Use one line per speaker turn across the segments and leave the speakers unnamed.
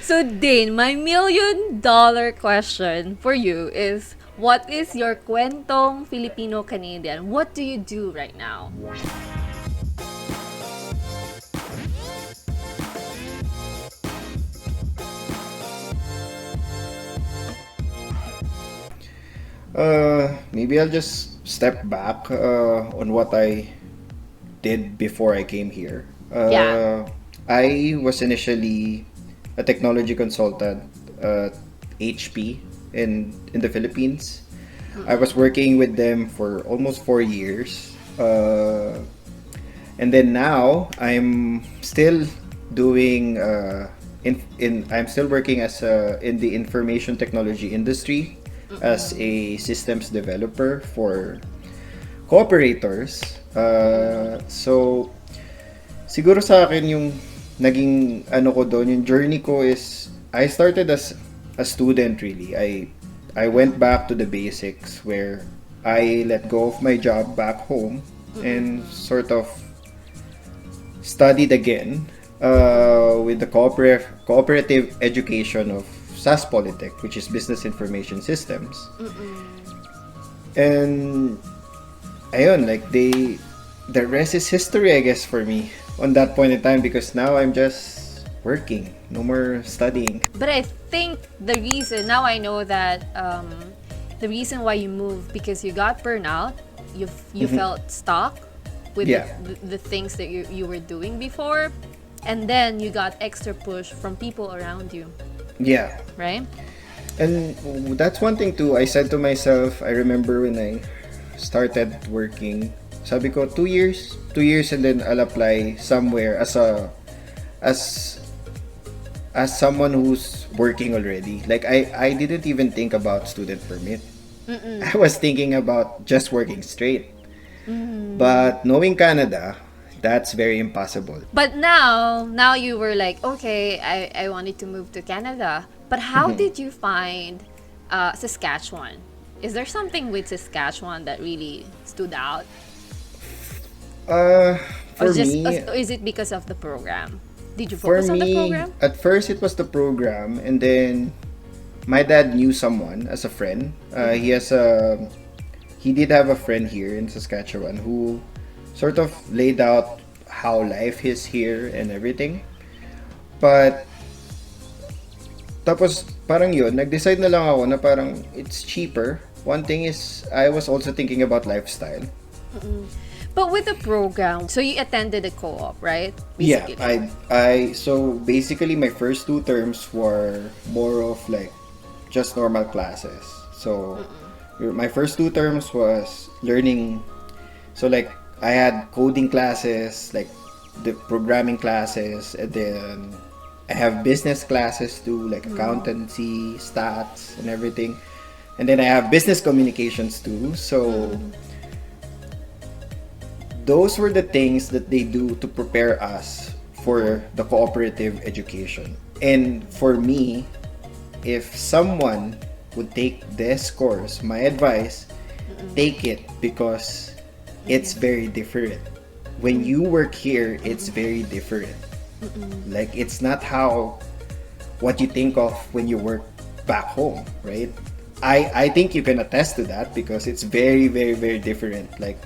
So, Dane, my $1,000,000 question for you is, what is your Kwentong Filipino Canadian? What do you do right now?
Maybe I'll just step back on what I did before I came here.
Yeah.
I was initially a technology consultant at HP in the Philippines. I was working with them for almost 4 years. And then now I'm still doing in I'm still working as in the information technology industry as a systems developer for cooperators. So siguro sa akin yung naging ano ko doon, yung journey ko is I started as a student really. I went back to the basics where I let go of my job back home and sort of studied again with the cooperative education of SAS Polytech, which is Business Information Systems. And ayun, like the rest is history, I guess, for me on that point in time, because now I'm just working, no more studying.
But I think the reason, now I know that the reason why you moved, because you got burnout, you felt stuck with
Yeah.
the things that you were doing before, and then you got extra push from people around you,
Yeah.
right?
And that's one thing too. I said to myself, I remember when I started working, sabi ko 2 years and then I'll apply somewhere as as someone who's working already. Like I didn't even think about student permit. I was thinking about just working straight. But knowing Canada, that's very impossible.
But now you were like, okay, I wanted to move to Canada. But how did you find Saskatchewan? Is there something with Saskatchewan that really stood out?
Uh,
Or
for me,
is it because of the program? Did you
for
focus on the
me,
program?
at first it was the program, and then my dad knew someone as a friend. He did have a friend here in Saskatchewan who sort of laid out how life is here and everything. But tapos parang yun, nag-decide na lang ako na parang it's cheaper. One thing is I was also thinking about lifestyle.
But with the program, so you attended a co-op, right?
Yeah,
Basically.
I so basically my first two terms were more of like just normal classes. So my first two terms was learning. So like I had coding classes, like the programming classes, and then I have business classes too, like accountancy, stats, and everything. And then I have business communications too. So those were the things that they do to prepare us for the cooperative education. And for me, if someone would take this course, my advice, take it, because it's very different. When you work here, it's very different. Like it's not how what you think of when you work back home, right? I think you can attest to that because it's very, very, very different. Like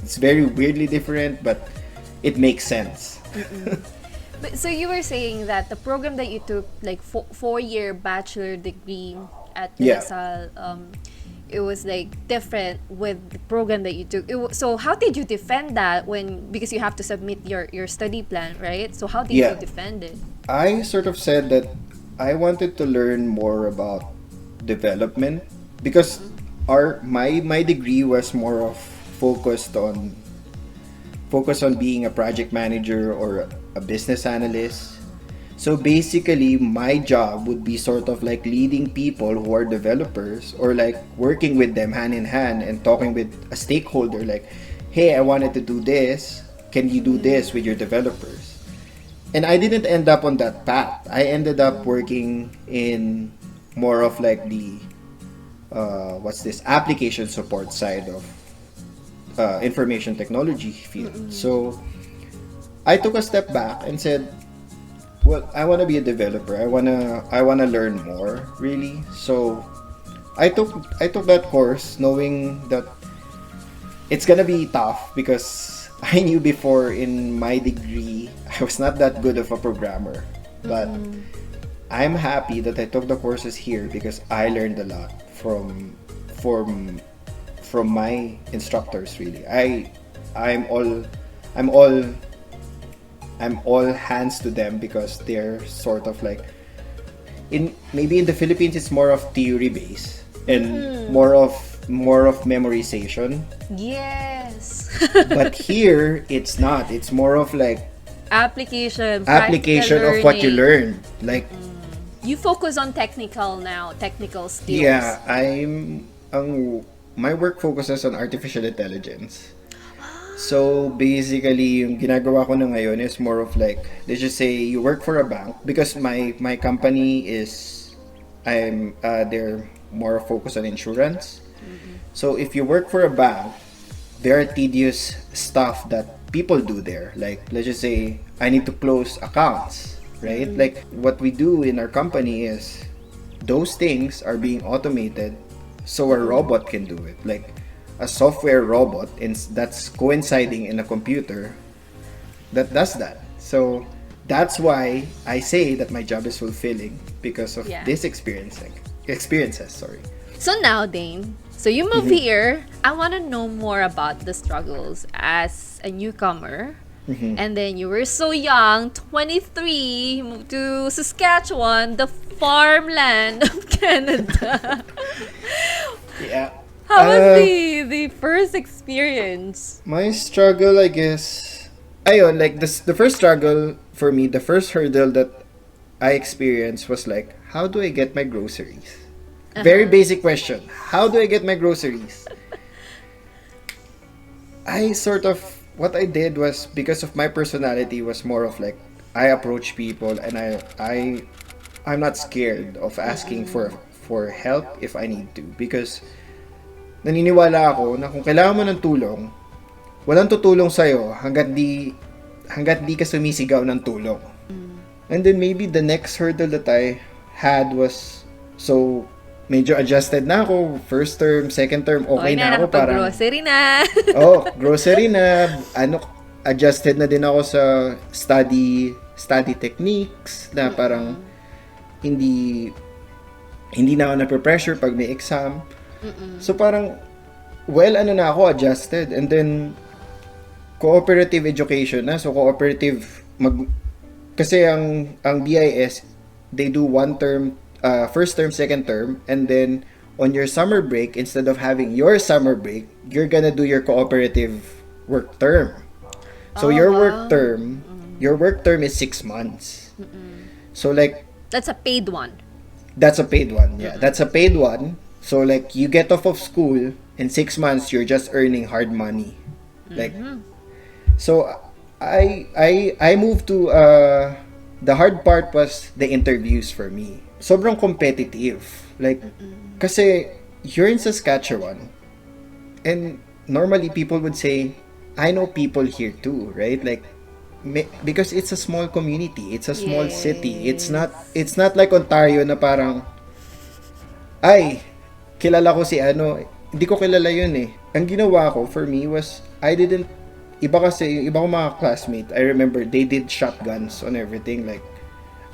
it's very weirdly different, but it makes sense.
But so you were saying that the program that you took, like 4-year bachelor degree at
Yeah.
LaSalle, it was like different with the program that you took. So how did you defend that because you have to submit your study plan, right? So how did
Yeah.
you defend it?
I sort of said that I wanted to learn more about development because my degree was more of focused on being a project manager or a business analyst. So basically my job would be sort of like leading people who are developers or like working with them hand in hand and talking with a stakeholder like, hey, I wanted to do this, can you do this with your developers? And I didn't end up on that path. I ended up working in more of like the application support side of information technology field. So I took a step back and said, Well, I want to be a developer. I wanna learn more, really. So I took that course knowing that it's gonna be tough because I knew before in my degree I was not that good of a programmer. But I'm happy that I took the courses here because I learned a lot from from my instructors, really. I'm all I'm all I'm all hands to them because they're sort of like in maybe in the Philippines it's more of theory based and more of memorization.
Yes.
But here it's not. It's more of like
Application,
application
practical
of what you
learning.
learn. Like
You focus on technical now, technical skills.
yeah, my work focuses on artificial intelligence. So basically, yung ginagawa ko na ngayon is more of like, let's just say you work for a bank because my company is they're more focused on insurance. So if you work for a bank, there are tedious stuff that people do there. Like let's just say I need to close accounts, right? Like what we do in our company is those things are being automated so a robot can do it. Like a software robot and that's coinciding in a computer that does that. So that's why I say that my job is fulfilling because of
Yeah.
this experiences, sorry.
So now, Dane, so you move here. I want to know more about the struggles as a newcomer. And then you were so young, 23, you moved to Saskatchewan, the farmland of Canada.
Yeah.
How was the first experience?
My struggle, I guess, ayun, like the first struggle for me, the first hurdle that I experienced was like, how do I get my groceries? Very basic question. How do I get my groceries? What I did was, because of my personality, was more of like, I approach people and I'm not scared of asking for help if I need to, because naniniwala ako na kung kailangan mo ng tulong, walang tutulong sa'yo hanggat di ka sumisigaw ng tulong. And then maybe the next hurdle that I had was, so medyo adjusted na ako, first term, second term, okay na ako, parang
grocery na.
grocery na, adjusted na din ako sa study techniques na parang hindi na ako na-pressure pag may exam. So parang, well, na ako, adjusted. And then, cooperative education na. So, kasi ang BIS, they do one term, first term, second term, and then, on your summer break, instead of having your summer break, you're gonna do your cooperative work term. So, your work term is 6 months. So, like,
That's a paid one.
that's a paid one. Yeah, that's a paid one. So like you get off of school in 6 months, you're just earning hard money. Like, so I moved to the hard part was the interviews for me. Sobrang competitive. Like, kasi you're in Saskatchewan, and normally people would say, I know people here too, right? Like, because it's a small community, it's a small city. It's not like Ontario na parang, ay, kilala ko si ano, hindi ko kilala yun eh. Ang ginawa ko for me was, iba ko mga classmate, I remember they did shotguns on everything. Like,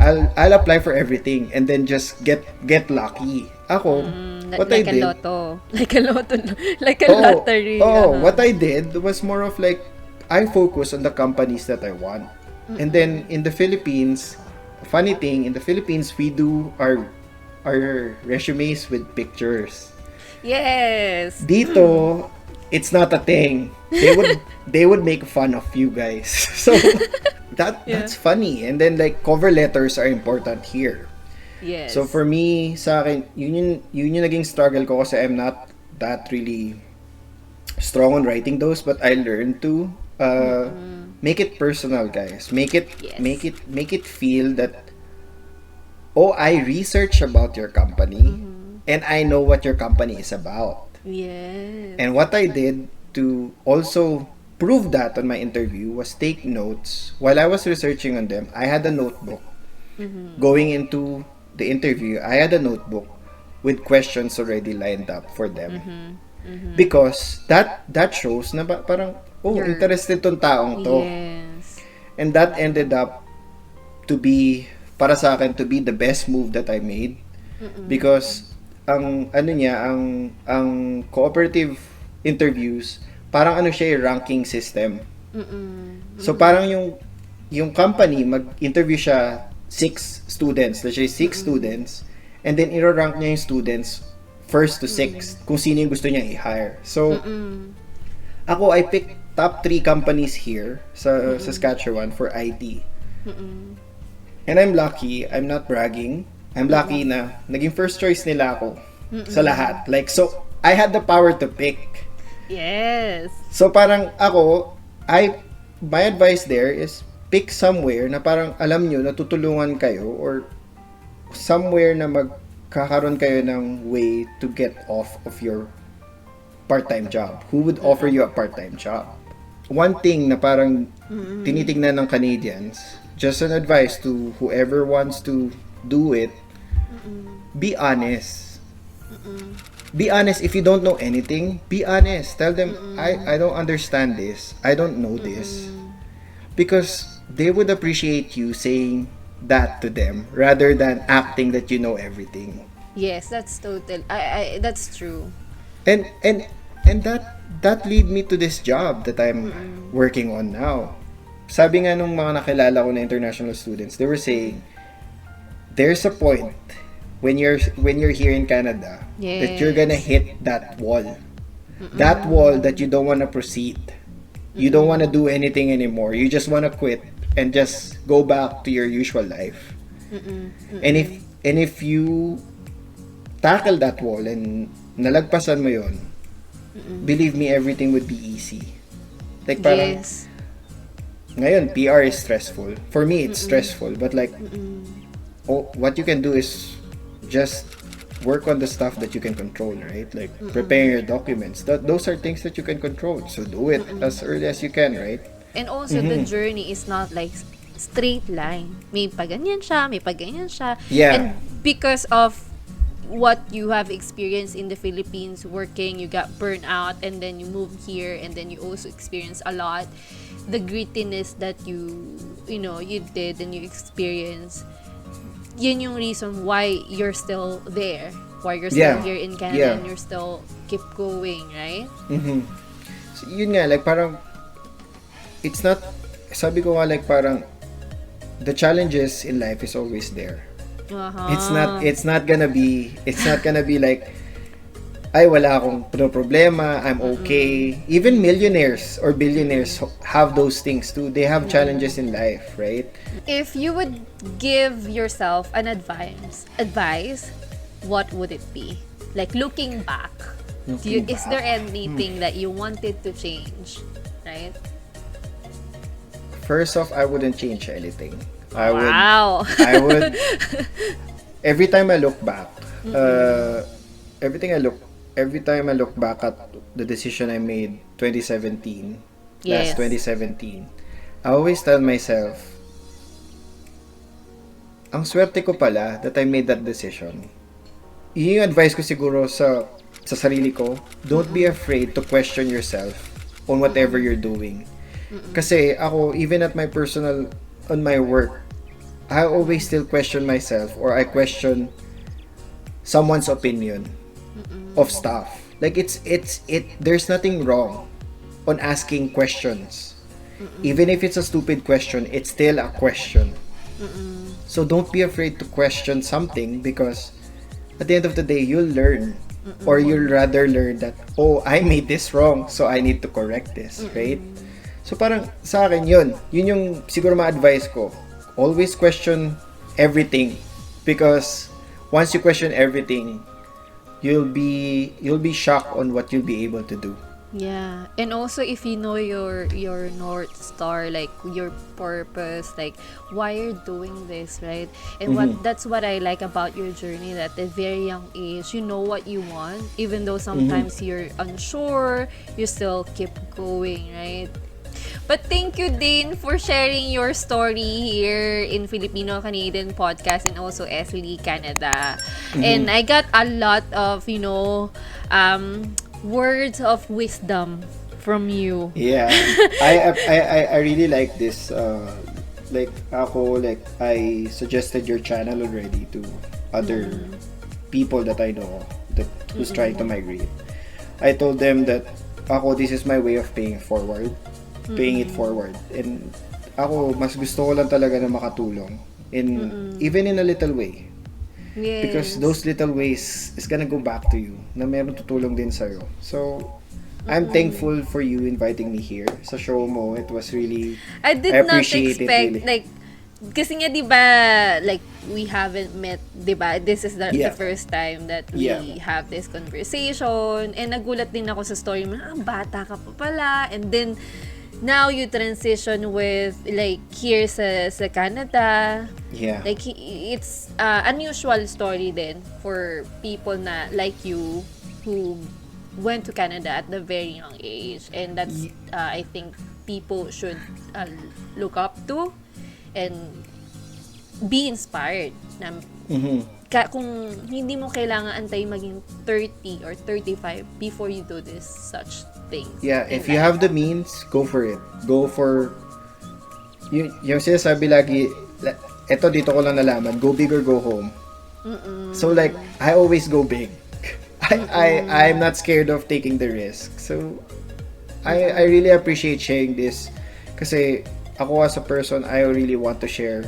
I'll apply for everything and then just get lucky. Ako, what I did,
like a lottery.
what I did was more of like, I focus on the companies that I want. And then in the Philippines, funny thing, in the Philippines, we do our resumes with pictures.
Yes.
Dito, it's not a thing. They would make fun of you guys. So that's funny. And then like cover letters are important here.
Yes.
So for me, sa akin, yun yung naging struggle ko kasi I'm not that really strong on writing those, but I learned to make it personal, guys. Make it feel that, oh, I research about your company and I know what your company is about.
Yes.
And what I did to also prove that on my interview was take notes. While I was researching on them, I had a notebook Going into the interview, I had a notebook with questions already lined up for them. Because that shows na parang, oh,
You're-
interested tong taong to.
Yes.
And that ended up to be, para sa akin, to be the best move that I made. Because ang ano niya, ang cooperative interviews, parang ano siya, ranking system. So parang yung company mag-interview siya 6 students, let's say 6 students, and then i-rank niya yung students first to 6 kung sino yung gusto niya i-hire. So ako, I picked top 3 companies here sa Saskatchewan for IT. And I'm lucky, I'm not bragging. I'm lucky na naging first choice nila ako sa lahat. Like, so I had the power to pick.
Yes.
So parang ako, my advice there is pick somewhere na parang alam nyo natutulungan kayo or somewhere na magkakaroon kayo ng way to get off of your part-time job. Who would offer you a part-time job? One thing na parang tinitignan ng Canadians, just an advice to whoever wants to do it, be honest. Be honest. If you don't know anything, be honest. Tell them, I don't understand this. I don't know this. Because they would appreciate you saying that to them rather than acting that you know everything.
Yes, that's total. That's true.
And that lead me to this job that I'm working on now. Sabi nga nung mga nakilala ko na international students, they were saying, there's a point when you're here in Canada that you're gonna hit that wall. That wall that you don't wanna proceed. You don't wanna do anything anymore. You just wanna quit and just go back to your usual life. And if you tackle that wall and nalagpasan mo yon, believe me, everything would be easy. Like parang,
Yes.
ngayon, PR is stressful. For me, it's stressful. But like, what you can do is just work on the stuff that you can control, right? Like, preparing your documents. Those are things that you can control. So do it as early as you can, right?
And also, the journey is not like straight line. May paganyan siya, may paganyan siya.
Yeah.
And because of what you have experienced in the Philippines working, you got burnt out, and then you moved here, and then you also experienced a lot. The grittiness that you did and you experienced, yun yung reason why you're still there, why you're still here in Canada, and you're still keep going, right?
So, yun nga, like parang, it's not, sabi ko nga, like parang, the challenges in life is always there. It's not gonna be like, ay, wala akong problema, I'm okay. Even millionaires or billionaires have those things too. They have challenges in life, right?
If you would give yourself an advice, what would it be? Like looking back, is there anything that you wanted to change, right?
First off, I wouldn't change anything.
Wow.
I would. Every time I look back, every time I look back at the decision I made 2017,
Yes.
last 2017, I always tell myself, ang swerte ko pala that I made that decision. Yun yung advice ko siguro sa sarili ko, don't be afraid to question yourself on whatever you're doing. Kasi ako, even at my personal, on my work, I always still question myself or I question someone's opinion of stuff. Like there's nothing wrong on asking questions. Even if it's a stupid question, it's still a question. So don't be afraid to question something because at the end of the day, you'll learn. Or you'll rather learn that, oh, I made this wrong, so I need to correct this, right? So parang sa akin yun yung siguro ma-advise ko. Always question everything because once you question everything, you'll be shocked on what you'll be able to do.
Yeah. And also if you know your North Star, like your purpose, like why you're doing this, right? And that's what I like about your journey, that at a very young age, you know what you want, even though sometimes you're unsure, you still keep going, right? But thank you, Dane, for sharing your story here in Filipino-Canadian podcast and also Esli Canada. And I got a lot of, words of wisdom from you.
Yeah. I really like this. Like ako, like I suggested your channel already to other people that I know that who's trying to migrate. I told them that ako, this is my way of paying it forward, and ako mas gusto ko lang talaga na makatulong in even in a little way,
Yes.
because those little ways is gonna go back to you na meron tutulong din sa'yo. So I'm thankful for you inviting me here sa show mo. It was really,
I did
I
not
appreciate it
expect,
really.
like, kasi nga, di ba, like, we haven't met, di ba? This is the first time that we have this conversation. And nagulat din ako sa story mo, bata ka pa pala. And then, now you transition with, like, here sa Canada.
Yeah.
Like, it's unusual story din for people na, like you, who went to Canada at the very young age, and that's I think people should look up to and be inspired na kung hindi mo kailangan antay maging 30 or 35 before you do this such things.
Yeah, if you have the means, go for it. Go for yung sinasabi lagi, eto dito ko lang nalaman, go big or go home. So like, I always go big. I'm not scared of taking the risk. So I really appreciate sharing this kasi ako as a person, I really want to share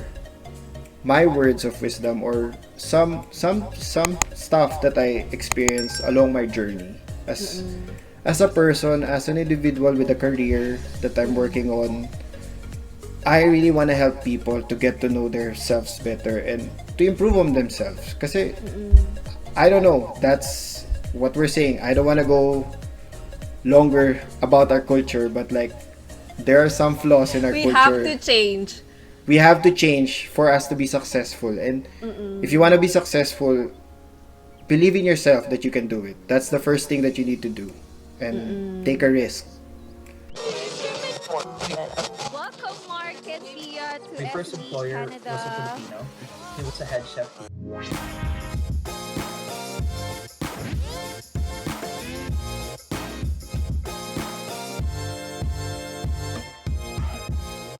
my words of wisdom or some stuff that I experienced along my journey as a person, as an individual with a career that I'm working on. I really want to help people to get to know themselves better and to improve on themselves. Kasi I don't know, that's what we're saying. I don't want to go longer about our culture, but like there are some flaws in our
We
culture.
have to change.
We have to change for us to be successful. And if you want to be successful, believe in yourself that you can do it. That's the first thing that you need to do. And take a risk.
Welcome, Mark and Pia, to
My first
FB
employer
Canada.
was a Filipino. He was a head chef.